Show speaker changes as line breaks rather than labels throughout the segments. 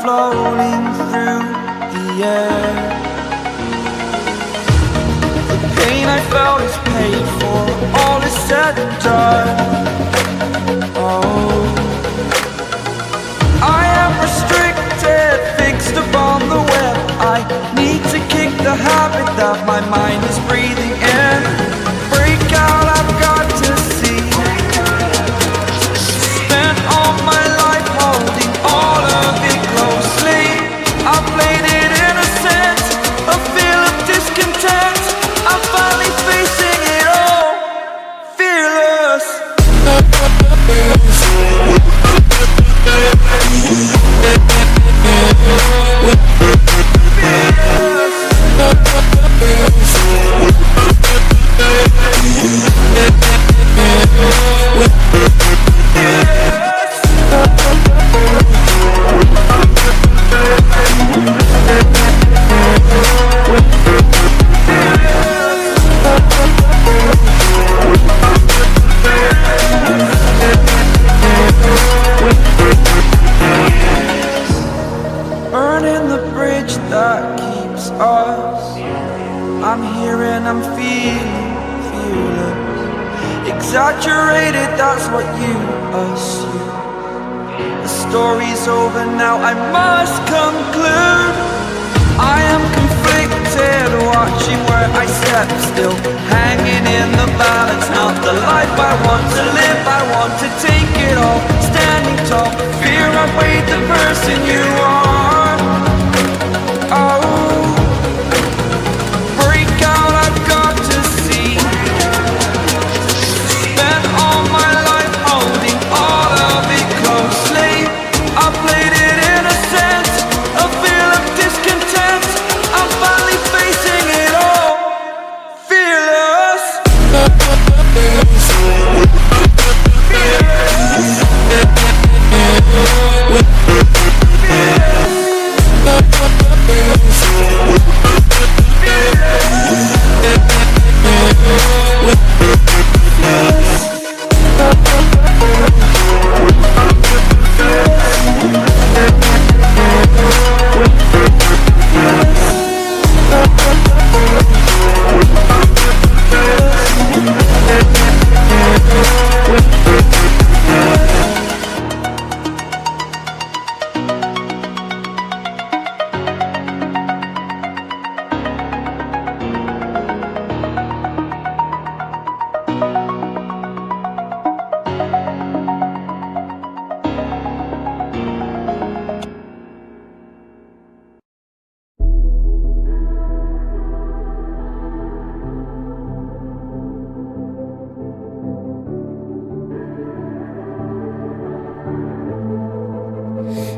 floating through the air. The pain I felt is paid for, all is said and done. Oh, I am restricted, fixed upon the web. I need to kick the habit that my mind is breathing in. Break out, I've got to see. Spent all my life holding all of it closely. I played it innocent, a feel of discontent. I'm finally facing it all, fearless. Burning the bridge that keeps us. I'm here and I'm feeling fearless. Exaggerated, that's what you assume. The story's over now, I must conclude. I am conflicted, watching where I step still, hanging in the balance. Not the life I want to live, I want to take it all. Standing tall, fear outweighed the person you are. Oh, break out, I've got to see. Spent all my life holding all of it closely. I played it innocent, a feel of discontent. I'm finally facing it all, fearless.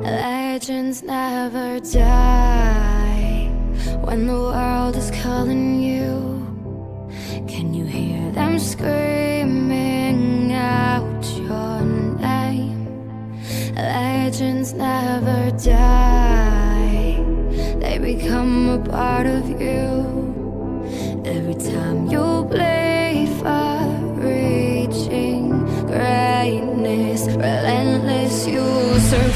Legends never die when the world is calling you. Can you hear them screaming out your name? Legends never die, they become a part of you. Every time you bleed for reaching greatness, relentless, you survive.